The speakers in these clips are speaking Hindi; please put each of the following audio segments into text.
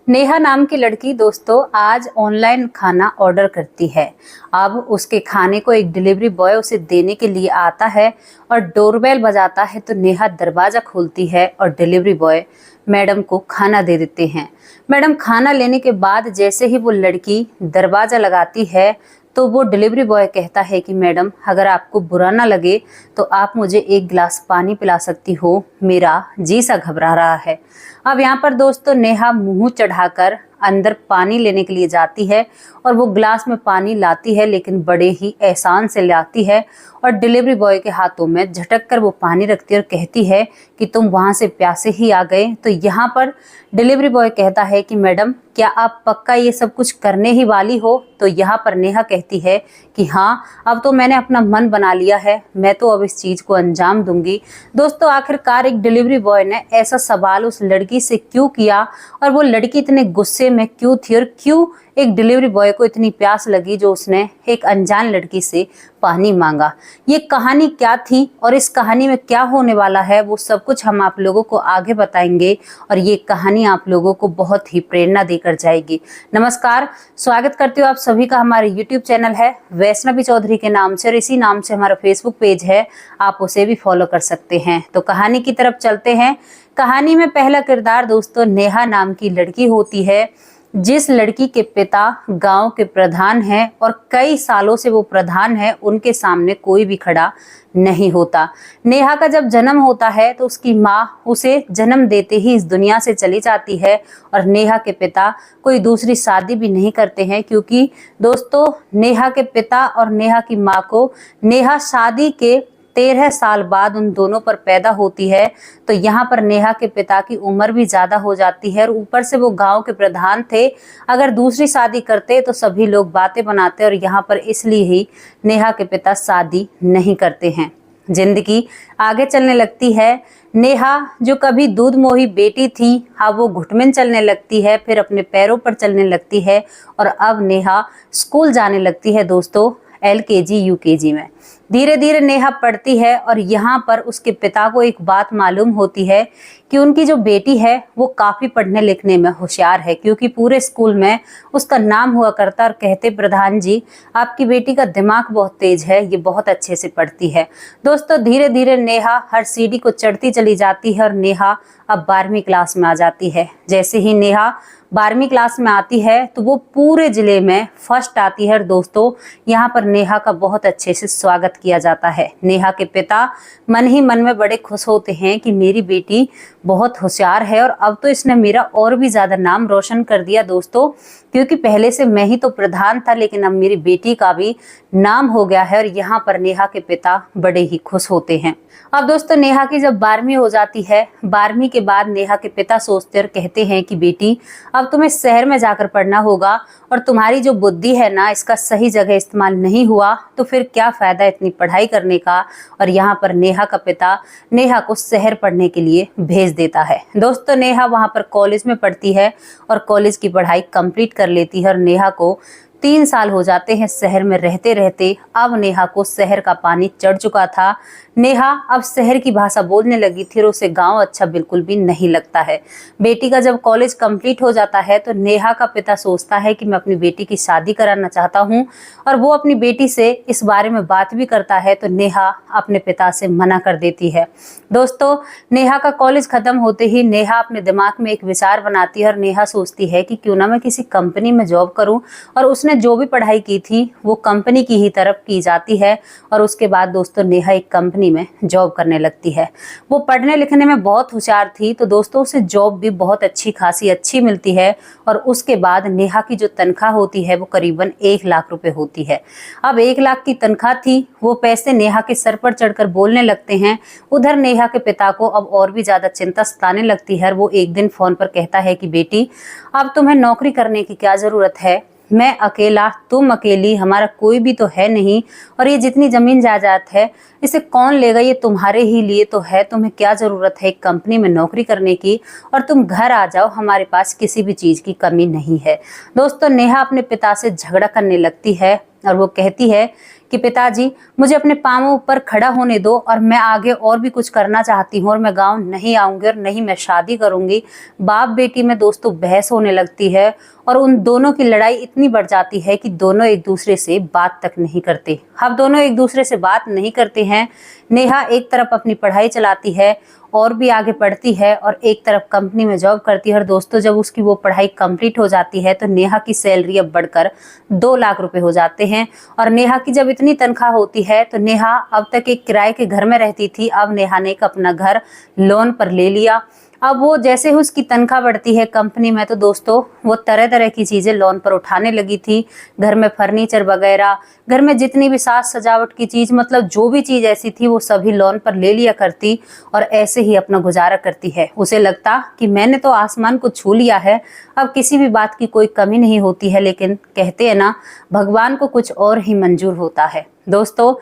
नेहा नाम की लड़की दोस्तों आज ऑनलाइन खाना ऑर्डर करती है। अब उसके खाने को एक डिलीवरी बॉय उसे देने के लिए आता है और डोरबेल बजाता है तो नेहा दरवाजा खोलती है और डिलीवरी बॉय मैडम को खाना दे देते हैं। मैडम खाना लेने के बाद जैसे ही वो लड़की दरवाजा लगाती है तो वो डिलीवरी बॉय कहता है कि मैडम अगर आपको बुरा ना लगे तो आप मुझे एक गिलास पानी पिला सकती हो, मेरा जी सा घबरा रहा है। अब यहाँ पर दोस्तों नेहा मुंह चढ़ाकर अंदर पानी लेने के लिए जाती है और वो गिलास में पानी लाती है, लेकिन बड़े ही एहसान से लाती है और डिलीवरी बॉय के हाथों में झटक कर वो पानी रखती है और कहती है कि तुम वहां से प्यासे ही आ गए। तो यहाँ पर डिलीवरी बॉय कहता है कि मैडम क्या आप पक्का ये सब कुछ करने ही वाली हो? तो यहाँ पर नेहा कहती है कि हाँ, अब तो मैंने अपना मन बना लिया है, मैं तो अब इस चीज को अंजाम दूंगी। दोस्तों आखिरकार एक डिलीवरी बॉय ने ऐसा सवाल उस लड़की से क्यों किया और वो लड़की इतने गुस्से में क्यों थी और क्यों एक डिलीवरी बॉय को इतनी प्यास लगी जो उसने एक अनजान लड़की से पानी मांगा? ये कहानी क्या थी और इस कहानी में क्या होने वाला है वो सब कुछ हम आप लोगों को आगे बताएंगे और ये कहानी आप लोगों को बहुत ही प्रेरणा देकर जाएगी। नमस्कार, स्वागत करती हूँ आप सभी का। हमारे YouTube चैनल है वैष्णवी चौधरी के नाम से और इसी नाम से हमारा Facebook पेज है, आप उसे भी फॉलो कर सकते हैं। तो कहानी की तरफ चलते हैं। कहानी में पहला किरदार दोस्तों नेहा नाम की लड़की होती है, जिस लड़की के पिता गांव के प्रधान हैं और कई सालों से वो प्रधान है, उनके सामने कोई भी खड़ा नहीं होता। नेहा का जब जन्म होता है तो उसकी माँ उसे जन्म देते ही इस दुनिया से चली जाती है और नेहा के पिता कोई दूसरी शादी भी नहीं करते हैं, क्योंकि दोस्तों नेहा के पिता और नेहा की माँ को नेहा शादी के 13 साल बाद उन दोनों पर पैदा होती है। तो यहाँ पर नेहा के पिता की उम्र भी ज्यादा हो जाती है और ऊपर से वो गांव के प्रधान थे। अगर दूसरी शादी करते तो सभी लोग बातें बनाते और यहाँ पर इसलिए ही नेहा के पिता शादी नहीं करते हैं। जिंदगी आगे चलने लगती है। नेहा जो कभी दूध मोही बेटी थी, अब वो घुटमिन चलने लगती है, फिर अपने पैरों पर चलने लगती है और अब नेहा स्कूल जाने लगती है दोस्तों, LKG UKG में। धीरे धीरे नेहा पढ़ती है और यहाँ पर उसके पिता को एक बात मालूम होती है कि उनकी जो बेटी है वो काफी पढ़ने लिखने में होशियार है, क्योंकि पूरे स्कूल में उसका नाम हुआ करता और कहते प्रधान जी आपकी बेटी का दिमाग बहुत तेज है, ये बहुत अच्छे से पढ़ती है। दोस्तों धीरे धीरे नेहा हर सीढ़ी को चढ़ती चली जाती है और नेहा अब 12वीं क्लास में आ जाती है। जैसे ही नेहा 12वीं क्लास में आती है तो वो पूरे जिले में फर्स्ट आती है और दोस्तों यहाँ पर नेहा का बहुत अच्छे से स्वागत किया जाता है। नेहा के पिता मन ही मन में बड़े खुश होते हैं कि मेरी बेटी बहुत होशियार है और अब तो इसने मेरा और भी ज्यादा नाम रोशन कर दिया दोस्तों, क्योंकि पहले से मैं ही तो प्रधान था लेकिन अब मेरी बेटी का भी नाम हो गया है। और यहाँ पर नेहा के पिता बड़े ही खुश होते हैं। अब दोस्तों नेहा की जब 12वीं हो जाती है, 12वीं के बाद नेहा के पिता सोचते और कहते हैं कि बेटी अब तुम्हें शहर में जाकर पढ़ना होगा और तुम्हारी जो बुद्धि है ना इसका सही जगह इस्तेमाल नहीं हुआ तो फिर क्या फायदा इतनी पढ़ाई करने का। और यहाँ पर नेहा का पिता नेहा को शहर पढ़ने के लिए भेज देता है। दोस्तों नेहा वहाँ पर कॉलेज में पढ़ती है और कॉलेज की पढ़ाई कंप्लीट कर लेती है और नेहा को 3 साल हो जाते हैं शहर में रहते रहते। अब नेहा को शहर का पानी चढ़ चुका था। नेहा अब शहर की भाषा बोलने लगी थी और उसे गांव अच्छा बिल्कुल भी नहीं लगता है। बेटी का जब कॉलेज कंप्लीट हो जाता है तो नेहा का पिता सोचता है कि मैं अपनी बेटी की शादी कराना चाहता हूं और वो अपनी बेटी से इस बारे में बात भी करता है तो नेहा अपने पिता से मना कर देती है। दोस्तों नेहा का कॉलेज खत्म होते ही नेहा अपने दिमाग में एक विचार बनाती है और नेहा सोचती है कि क्यों ना मैं किसी कंपनी में जॉब करूं। और उसने जो भी पढ़ाई की थी वो कंपनी की ही तरफ की जाती है और उसके बाद दोस्तों नेहा एक कंपनी में जॉब करने लगती है। वो पढ़ने लिखने में बहुत होशियार थी तो दोस्तों उसे जॉब भी बहुत अच्छी खासी अच्छी मिलती है और उसके बाद नेहा की जो तनख्वाह होती है वो करीबन 1 लाख रुपए होती है। अब 1 लाख की तनख्वाह थी, वो पैसे नेहा के सर पर चढ़कर बोलने लगते हैं। उधर नेहा के पिता को अब और भी ज्यादा चिंता सताने लगती है। वो एक दिन फोन पर कहता है कि बेटी अब तुम्हें नौकरी करने की क्या जरूरत है, मैं अकेला तुम अकेली, हमारा कोई भी तो है नहीं और ये जितनी जमीन जायदाद है इसे कौन लेगा, ये तुम्हारे ही लिए तो है, तुम्हें क्या जरूरत है एक कंपनी में नौकरी करने की और तुम घर आ जाओ, हमारे पास किसी भी चीज की कमी नहीं है। दोस्तों नेहा अपने पिता से झगड़ा करने लगती है और वो कहती है कि पिताजी मुझे अपने पांवों पर खड़ा होने दो और मैं आगे और भी कुछ करना चाहती हूँ और मैं गाँव नहीं आऊंगी और नहीं मैं शादी करूंगी। बाप बेटी में दोस्तों बहस होने लगती है और उन दोनों की लड़ाई इतनी बढ़ जाती है कि दोनों एक दूसरे से बात तक नहीं करते। अब दोनों एक दूसरे से बात नहीं करते हैं। नेहा एक तरफ अपनी पढ़ाई चलाती है और भी आगे पढ़ती है और एक तरफ कंपनी में जॉब करती है। और दोस्तों जब उसकी वो पढ़ाई कंप्लीट हो जाती है तो नेहा की सैलरी अब बढ़कर 2 लाख रुपए हो जाते हैं। और नेहा की जब इतनी तनख्वाह होती है तो नेहा अब तक एक किराए के घर में रहती थी, अब नेहा ने एक अपना घर लोन पर ले लिया। अब वो जैसे ही उसकी तनख्वाह बढ़ती है कंपनी में तो दोस्तों वो तरह तरह की चीजें लोन पर उठाने लगी थी। घर में फर्नीचर वगैरह, घर में जितनी भी साज सजावट की चीज, मतलब जो भी चीज ऐसी थी वो सभी लोन पर ले लिया करती और ऐसे ही अपना गुजारा करती है। उसे लगता कि मैंने तो आसमान को छू लिया है, अब किसी भी बात की कोई कमी नहीं होती है। लेकिन कहते हैं ना, भगवान को कुछ और ही मंजूर होता है। दोस्तों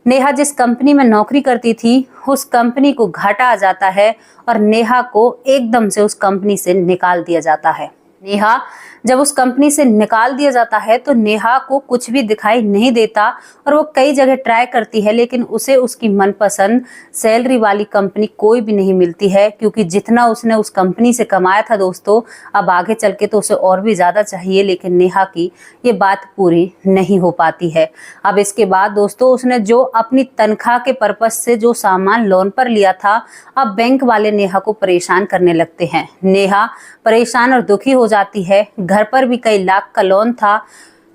नेहा जिस कंपनी में नौकरी करती थी उस कंपनी को घाटा आ जाता है और नेहा को एकदम से उस कंपनी से निकाल दिया जाता है। नेहा जब उस कंपनी से निकाल दिया जाता है तो नेहा को कुछ भी दिखाई नहीं देता और वो कई जगह ट्राई करती है, लेकिन उसे उसकी मनपसंद सैलरी वाली कंपनी कोई भी नहीं मिलती है, क्योंकि जितना उसने उस कंपनी से कमाया था दोस्तों अब आगे चल के तो उसे और भी ज्यादा चाहिए, लेकिन नेहा की ये बात पूरी नहीं हो पाती है। अब इसके बाद दोस्तों उसने जो अपनी तनख्वाह के पर्पज से जो सामान लोन पर लिया था, अब बैंक वाले नेहा को परेशान करने लगते हैं। नेहा परेशान और दुखी हो जाती है। घर पर भी कई लाख का लोन था,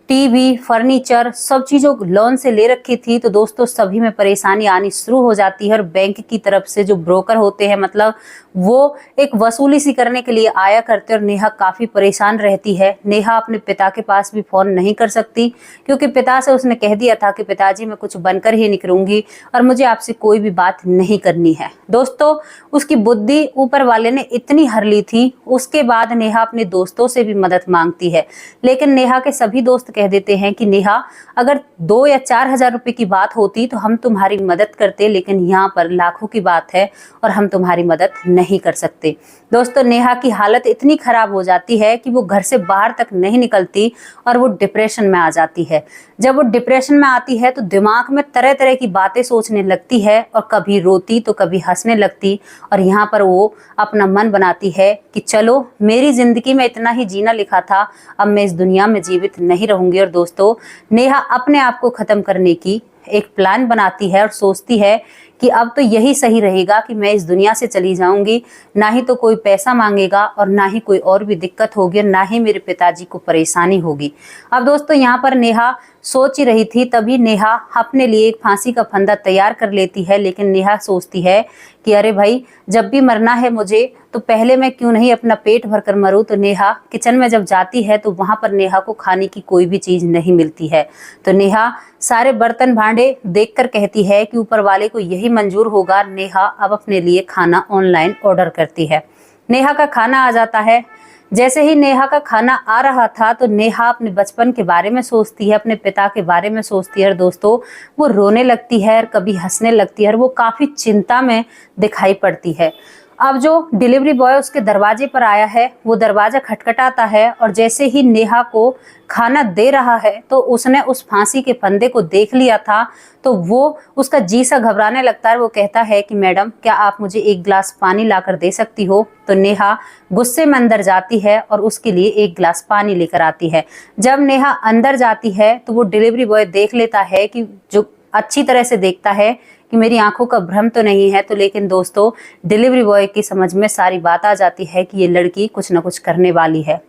टीवी, फर्नीचर, सब चीजों लोन से ले रखी थी। तो दोस्तों सभी में परेशानी आनी शुरू हो जाती है और बैंक की तरफ से जो ब्रोकर होते हैं, मतलब वो एक वसूली सी करने के लिए आया करते और नेहा काफी परेशान रहती है। नेहा अपने पिता के पास भी फोन नहीं कर सकती, क्योंकि पिता से उसने कह दिया था कि पिताजी मैं कुछ बनकर ही निकलूंगी और मुझे आपसे कोई भी बात नहीं करनी है। दोस्तों उसकी बुद्धि ऊपर वाले ने इतनी हर ली थी। उसके बाद नेहा अपने दोस्तों से भी मदद मांगती है, लेकिन नेहा के सभी दोस्त कह देते हैं कि नेहा अगर 2 या 4 हजार रुपए की बात होती तो हम तुम्हारी मदद करते, लेकिन यहाँ पर लाखों की बात है और हम तुम्हारी मदद नहीं कर सकते। दोस्तों नेहा की हालत इतनी खराब हो जाती है कि वो घर से बाहर तक नहीं निकलती और वो डिप्रेशन में आ जाती है। जब वो डिप्रेशन में आती है तो दिमाग में तरह तरह की बातें सोचने लगती है और कभी रोती तो कभी हंसने लगती और यहाँ पर वो अपना मन बनाती है कि चलो मेरी जिंदगी में इतना ही जीना लिखा था, अब मैं इस दुनिया में जीवित नहीं रहूंगी। और दोस्तों नेहा अपने आप को खत्म करने की एक प्लान बनाती है और सोचती है कि अब तो यही सही रहेगा कि मैं इस दुनिया से चली जाऊंगी, ना ही तो कोई पैसा मांगेगा और ना ही कोई और भी दिक्कत होगी और ना ही मेरे पिताजी को परेशानी होगी। अब दोस्तों यहाँ पर नेहा सोच ही रही थी, तभी नेहा अपने लिए एक फांसी का फंदा तैयार कर लेती है। लेकिन नेहा सोचती है कि अरे भाई जब भी मरना है मुझे तो पहले मैं क्यों नहीं अपना पेट भरकर मरूं। तो नेहा किचन में जब जाती है तो वहां पर नेहा को खाने की कोई भी चीज नहीं मिलती है। तो नेहा सारे बर्तन भांडे देखकर कहती है कि ऊपर वाले को यही मंजूर होगा। नेहा अब अपने लिए खाना ऑनलाइन ऑर्डर करती है। नेहा का खाना आ जाता है। जैसे ही नेहा का खाना आ रहा था तो नेहा अपने बचपन के बारे में सोचती है, अपने पिता के बारे में सोचती है और दोस्तों वो रोने लगती है और कभी हंसने लगती है और वो काफी चिंता में दिखाई पड़ती है। अब जो डिलीवरी बॉय उसके दरवाजे पर आया है वो दरवाजा खटखटाता है और जैसे ही नेहा को खाना दे रहा है तो उसने उस फांसी के फंदे को देख लिया था। तो वो उसका जी सा घबराने लगता है। वो कहता है कि मैडम क्या आप मुझे एक गिलास पानी लाकर दे सकती हो। तो नेहा गुस्से में अंदर जाती है और उसके लिए एक गिलास पानी लेकर आती है। जब नेहा अंदर जाती है तो वो डिलीवरी बॉय देख लेता है कि जो अच्छी तरह से देखता है कि मेरी आंखों का भ्रम तो नहीं है। तो लेकिन दोस्तों डिलीवरी बॉय की समझ में सारी बात आ जाती है कि ये लड़की कुछ ना कुछ करने वाली है।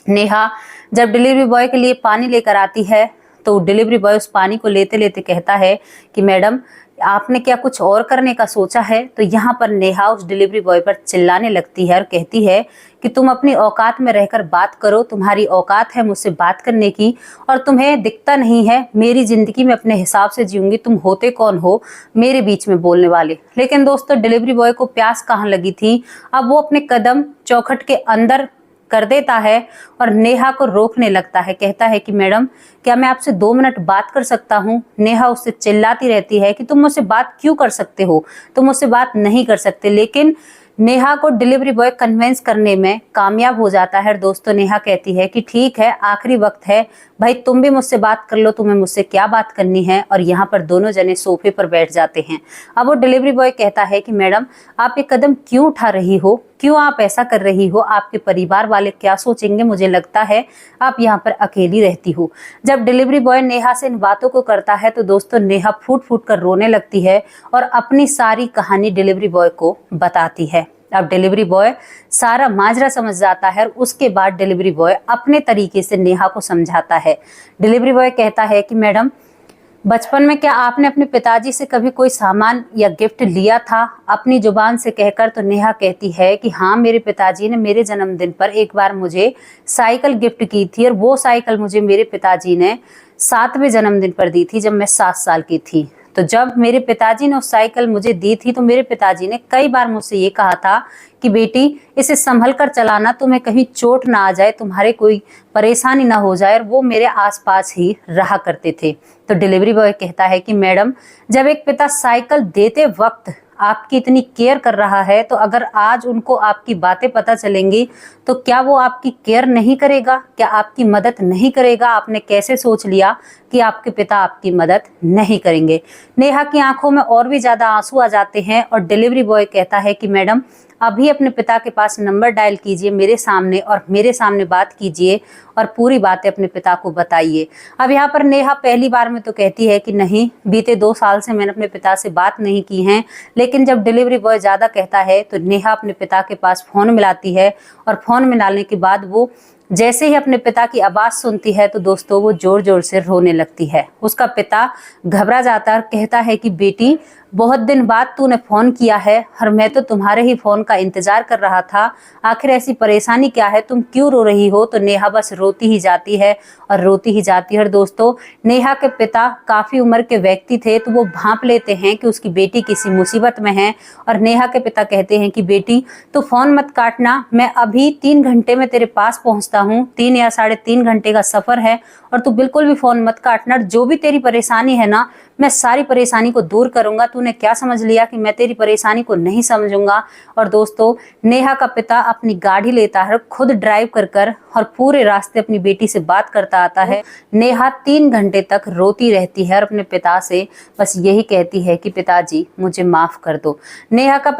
नेहा जब डिलीवरी बॉय के लिए पानी लेकर आती है तो डिलीवरी बॉय उस पानी को लेते लेते कहता है कि मैडम आपने क्या कुछ और करने का सोचा है। तो यहाँ पर नेहा उस डिलीवरी बॉय पर चिल्लाने लगती है और कहती है कि तुम अपनी औकात में रहकर बात करो, तुम्हारी औकात है मुझसे बात करने की और तुम्हें दिखता नहीं है मेरी जिंदगी में अपने हिसाब से जीऊंगी, तुम होते कौन हो मेरे बीच में बोलने वाले। लेकिन दोस्तों डिलीवरी बॉय को प्यास कहाँ लगी थी, अब वो अपने कदम चौखट के अंदर कर देता है और नेहा को रोकने लगता है। कहता है कि मैडम क्या मैं आपसे 2 मिनट बात कर सकता हूँ। नेहा उससे चिल्लाती रहती है कि तुम मुझसे बात क्यों कर सकते हो, तुम मुझसे बात नहीं कर सकते। लेकिन नेहा को डिलीवरी बॉय कन्विंस करने में कामयाब हो जाता है। दोस्तों नेहा कहती है कि ठीक है, आखिरी वक्त है भाई, तुम भी मुझसे बात कर लो, तुम्हें मुझसे क्या बात करनी है। और यहाँ पर दोनों जने सोफे पर बैठ जाते हैं। अब वो डिलीवरी बॉय कहता है कि मैडम आप ये कदम क्यों उठा रही हो, क्यों आप ऐसा कर रही हो, आपके परिवार वाले क्या सोचेंगे, मुझे लगता है आप यहाँ पर अकेली रहती हो। जब डिलीवरी बॉय नेहा से इन बातों को करता है तो दोस्तों नेहा फूट फूट कर रोने लगती है और अपनी सारी कहानी डिलीवरी बॉय को बताती है। अब डिलीवरी बॉय सारा माजरा समझ जाता है और उसके बाद डिलीवरी बॉय अपने तरीके से नेहा को समझाता है। डिलीवरी बॉय कहता है कि मैडम बचपन में क्या आपने अपने पिताजी से कभी कोई सामान या गिफ्ट लिया था, अपनी जुबान से कहकर। तो नेहा कहती है कि हाँ, मेरे पिताजी ने मेरे जन्मदिन पर एक बार मुझे साइकिल गिफ्ट की थी और वो साइकिल मुझे मेरे पिताजी ने 7वें जन्मदिन पर दी थी जब मैं 7 साल की थी। तो जब मेरे पिताजी ने उस साइकिल मुझे दी थी तो मेरे पिताजी ने कई बार मुझसे ये कहा था कि बेटी इसे संभल कर चलाना, तुम्हें कहीं चोट ना आ जाए, तुम्हारे कोई परेशानी ना हो जाए। और वो मेरे आसपास ही रहा करते थे। तो डिलीवरी बॉय कहता है कि मैडम जब एक पिता साइकिल देते वक्त आपकी इतनी केयर कर रहा है तो अगर आज उनको आपकी बातें पता चलेंगी तो क्या वो आपकी केयर नहीं करेगा, क्या आपकी मदद नहीं करेगा। आपने कैसे सोच लिया कि आपके पिता आपकी मदद नहीं करेंगे। नेहा की आंखों में और भी ज्यादा आंसू आ जाते हैं और डिलीवरी बॉय कहता है कि मैडम अभी अपने पिता के पास नंबर डायल कीजिए मेरे सामने और मेरे सामने बात कीजिए और पूरी बातें अपने पिता को बताइए। अब यहाँ पर नेहा पहली बार में तो कहती है कि नहीं, बीते 2 साल से मैंने अपने पिता से बात नहीं की है। लेकिन जब डिलीवरी बॉय ज़्यादा कहता है तो नेहा अपने पिता के पास फ़ोन मिलाती है और फ़ोन मिलाने के बाद वो जैसे ही अपने पिता की आवाज़ सुनती है तो दोस्तों वो जोर जोर से रोने लगती है। उसका पिता घबरा जाता है और कहता है कि बेटी बहुत दिन बाद तूने फ़ोन किया है और मैं तो तुम्हारे ही फ़ोन का इंतज़ार कर रहा था, आखिर ऐसी परेशानी क्या है, तुम क्यों रो रही हो। तो नेहा बस रोती ही जाती है और रोती ही जाती है। और दोस्तों नेहा के पिता काफ़ी उम्र के व्यक्ति थे तो वो भांप लेते हैं कि उसकी बेटी किसी मुसीबत में है और नेहा के पिता कहते हैं कि बेटी तू फ़ोन मत काटना, मैं अभी 3 घंटे में तेरे पास पहुँचता हूँ, 3 या 3.5 घंटे का सफ़र है और तू बिल्कुल भी फ़ोन मत काटना। जो भी तेरी परेशानी है ना, मैं सारी परेशानी को दूर करूंगा। तूने क्या समझ लिया कि मैं तेरी परेशानी को नहीं समझूंगा। और दोस्तों नेहा का पिता अपनी गाड़ी लेता है, खुद ड्राइव कर और पूरे रास्ते अपनी बेटी से बात करता आता है। नेहा 3 घंटे तक रोती रहती है और अपने पिता से बस यही कहती है कि पिताजी मुझे माफ कर दो। नेहा का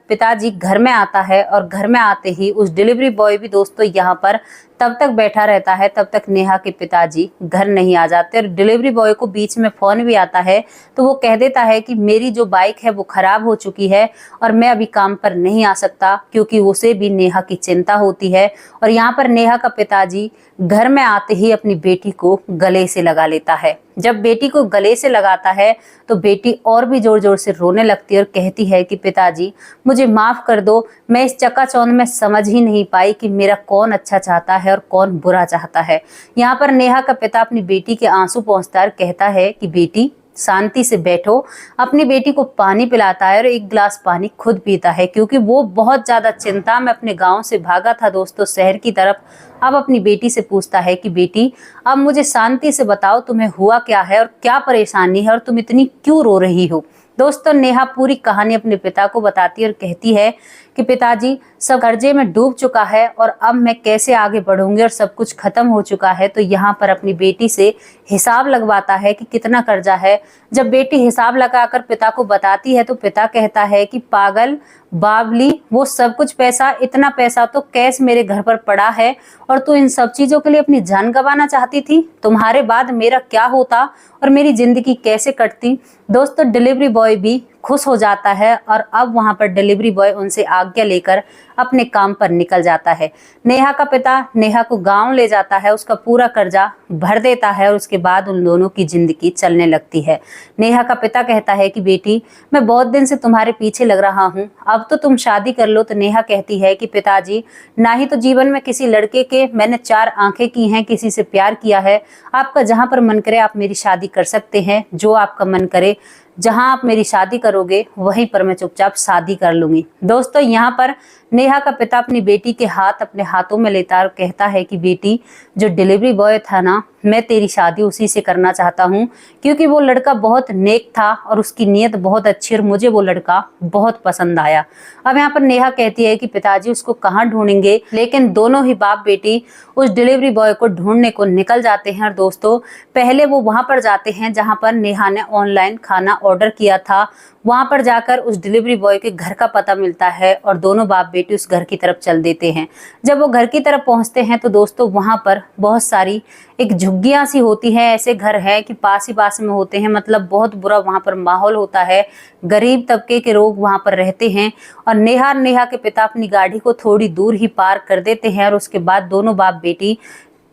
पिताजी घर में आता है और घर में आते ही उस डिलीवरी बॉय भी दोस्तों यहाँ पर तब तक बैठा रहता है, तब तक नेहा के पिताजी घर नहीं आ जाते। और डिलीवरी बॉय को बीच में फ़ोन भी आता है तो वो कह देता है कि मेरी जो बाइक है वो ख़राब हो चुकी है और मैं अभी काम पर नहीं आ सकता, क्योंकि उसे भी नेहा की चिंता होती है। और यहाँ पर नेहा का पिताजी घर में आते ही अपनी बेटी को गले से लगा लेता है। जब बेटी को गले से लगाता है तो बेटी और भी जोर जोर से रोने लगती है और कहती है कि पिताजी मुझे माफ़ कर दो, मैं इस चकाचौंध में समझ ही नहीं पाई कि मेरा कौन अच्छा चाहता है और कौन बुरा चाहता है। यहाँ पर नेहा का पिता अपनी बेटी के आंसू पोंछता है और कहता है कि बेटी शांति से बैठो। अपनी बेटी को पानी पिलाता है और 1 गिलास पानी खुद पीता है, क्योंकि वो बहुत ज़्यादा चिंता में अपने गांव से भागा था दोस्तों शहर की तरफ। अब अपनी बेटी से पूछता है कि बेटी अब मुझे शांति से बताओ, तुम्हें हुआ क्या है और क्या परेशानी है और तुम इतनी क्यों रो रही हो। दोस्तों नेहा पूरी कहानी अपने पिता को बताती है और कहती है कि पिताजी सब कर्जे में डूब चुका है और अब मैं कैसे आगे बढ़ूंगी और सब कुछ खत्म हो चुका है। तो यहाँ पर अपनी बेटी से हिसाब लगवाता है कि कितना कर्जा है। जब बेटी हिसाब लगाकर पिता को बताती है तो पिता कहता है कि पागल बावली, वो सब कुछ पैसा, इतना पैसा तो कैश मेरे घर पर पड़ा है और तू इन सब चीजों के लिए अपनी जान गंवाना चाहती थी। तुम्हारे बाद मेरा क्या होता और मेरी जिंदगी कैसे कटती। दोस्तों डिलीवरी बॉय भी खुश हो जाता है और अब वहां पर डिलीवरी बॉय उनसे आज्ञा लेकर अपने काम पर निकल जाता है। नेहा का पिता नेहा को गांव ले जाता है, उसका पूरा कर्जा भर देता है और उसके बाद उन दोनों की जिंदगी चलने लगती है। नेहा का पिता कहता है कि बेटी मैं बहुत दिन से तुम्हारे पीछे लग रहा हूँ, अब तो तुम शादी कर लो। तो नेहा कहती है कि पिताजी ना ही तो जीवन में किसी लड़के के मैंने 4 आंखें की हैं, किसी से प्यार किया है। आपका जहाँ पर मन करे आप मेरी शादी कर सकते हैं, जो आपका मन करे, जहां आप मेरी शादी करोगे वहीं पर मैं चुपचाप शादी कर लूंगी। दोस्तों यहाँ पर नेहा का पिता अपनी बेटी के हाथ अपने हाथों में लेता और कहता है कि बेटी, जो डिलीवरी बॉय था ना, मैं तेरी शादी उसी से करना चाहता हूँ, क्योंकि वो लड़का बहुत नेक था और उसकी नीयत बहुत अच्छी और मुझे वो लड़का बहुत पसंद आया। अब यहाँ पर नेहा कहती है कि पिताजी उसको कहाँ ढूंढेंगे, लेकिन दोनों ही बाप बेटी उस डिलीवरी बॉय को ढूंढने को निकल जाते हैं। और दोस्तों, पहले वो वहां पर जाते हैं जहां पर नेहा ने ऑनलाइन खाना ऑर्डर किया था। वहां पर जाकर उस डिलीवरी बॉय के घर का पता मिलता है और दोनों बाप बेटी उस घर की तरफ चल देते हैं। जब वो घर की तरफ पहुंचते हैं तो दोस्तों, वहां पर बहुत सारी एक झुग्गियां सी होती हैं। ऐसे घर हैं कि पास ही पास में होते हैं, मतलब बहुत बुरा वहां पर माहौल होता है। गरीब तबके के लोग वहां पर रहते हैं। और नेहा के पिता अपनी गाड़ी को थोड़ी दूर ही पार्क कर देते हैं और उसके बाद दोनों बाप बेटी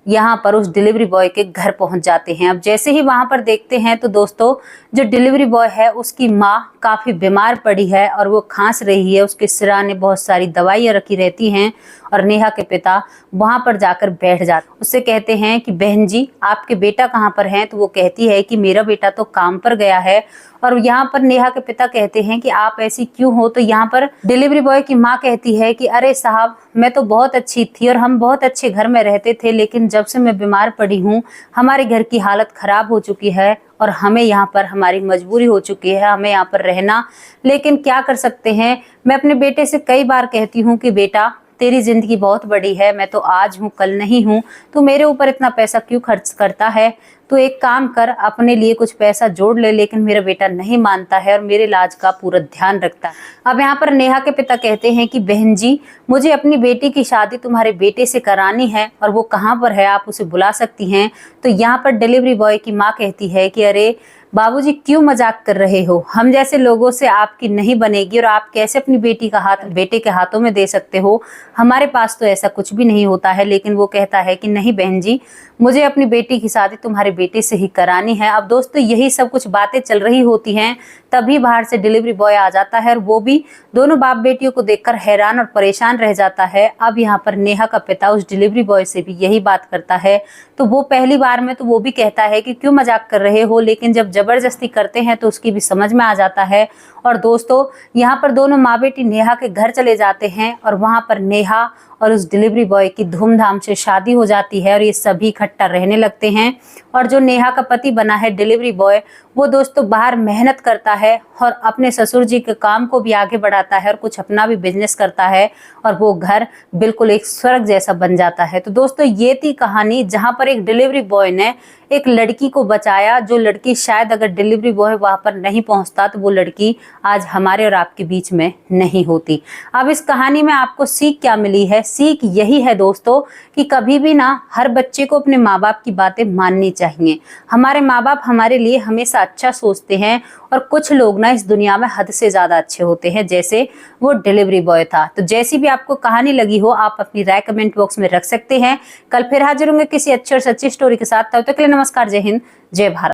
यहाँ पर उस डिलीवरी बॉय के घर पहुंच जाते हैं। अब जैसे ही वहां पर देखते हैं तो दोस्तों, जो डिलीवरी बॉय है उसकी माँ काफी बीमार पड़ी है और वो खांस रही है। उसके सिरहाने बहुत सारी दवाइयाँ रखी रहती हैं और नेहा के पिता वहां पर जाकर बैठ जाते, उससे कहते हैं कि बहन जी, आपके बेटा कहाँ पर हैं? तो वो कहती है कि मेरा बेटा तो काम पर गया है। और यहाँ पर नेहा के पिता कहते हैं कि आप ऐसी क्यों हो? तो यहाँ पर डिलीवरी बॉय की माँ कहती है कि अरे साहब, मैं तो बहुत अच्छी थी और हम बहुत अच्छे घर में रहते थे, लेकिन जब से मैं बीमार पड़ी हूँ हमारे घर की हालत खराब हो चुकी है और हमें यहाँ पर हमारी मजबूरी हो चुकी है, हमें यहाँ पर रहना। लेकिन क्या कर सकते हैं, मैं अपने बेटे से कई बार कहती हूँ कि बेटा, तेरी जिंदगी बहुत बड़ी है, मैं तो आज हूँ कल नहीं हूँ, तू मेरे ऊपर इतना पैसा क्यों खर्च करता है? तो एक काम कर, अपने लिए कुछ पैसा जोड़ ले। लेकिन मेरा बेटा नहीं मानता है और मेरे इलाज का पूरा ध्यान रखता है। अब यहाँ पर नेहा के पिता कहते हैं कि बहन जी, मुझे अपनी बेटी की शादी तुम्हारे बेटे से करानी है और वो कहाँ पर है, आप उसे बुला सकती हैं? तो यहाँ पर डिलीवरी बॉय की माँ कहती है कि अरे बाबूजी, क्यों मजाक कर रहे हो? हम जैसे लोगों से आपकी नहीं बनेगी और आप कैसे अपनी बेटी का हाथ बेटे के हाथों में दे सकते हो? हमारे पास तो ऐसा कुछ भी नहीं होता है। लेकिन वो कहता है कि नहीं बहन जी, मुझे अपनी बेटी की शादी तुम्हारे बेटे से ही करानी है। अब दोस्तों, यही सब कुछ बातें चल रही होती हैं, तभी बाहर से डिलीवरी बॉय आ जाता है और वो भी दोनों बाप बेटियों को देखकर हैरान और परेशान रह जाता है। अब यहाँ पर नेहा का पिता उस डिलीवरी बॉय से भी यही बात करता है। तो वो पहली बार में तो वो भी कहता है कि क्यों मजाक कर रहे हो, लेकिन जब जबरदस्ती करते हैं तो उसकी भी समझ में आ जाता है। और दोस्तों, यहाँ पर दोनों माँ बेटी नेहा के घर चले जाते हैं और वहां पर नेहा और उस डिलीवरी बॉय की धूमधाम से शादी हो जाती है और ये सभी इकट्ठा रहने लगते हैं। और जो नेहा का पति बना है डिलीवरी बॉय, वो दोस्तों बाहर मेहनत करता है और अपने ससुर जी के काम को भी आगे बढ़ाता है और कुछ अपना भी बिजनेस करता है और वो घर बिल्कुल एक स्वर्ग जैसा बन जाता है। तो दोस्तों, ये थी कहानी जहां पर एक डिलीवरी बॉय ने एक लड़की को बचाया, जो लड़की शायद अगर डिलीवरी बॉय वहां पर नहीं पहुंचता तो वो लड़की आज हमारे और आपके बीच में नहीं होती। अब इस कहानी में आपको सीख क्या मिली है? सीख यही है दोस्तों कि कभी भी ना हर बच्चे को अपने माँ बाप की बातें माननी चाहिए। हमारे माँ बाप हमारे लिए हमेशा अच्छा सोचते हैं और कुछ लोग ना इस दुनिया में हद से ज्यादा अच्छे होते हैं, जैसे वो डिलीवरी बॉय था। तो जैसी भी आपको कहानी लगी हो, आप अपनी राय कमेंट बॉक्स में रख सकते हैं। कल फिर हाजिर होंगे किसी अच्छी और सच्ची स्टोरी के साथ। तब तक के लिए नमस्कार, जय हिंद, जय भारत।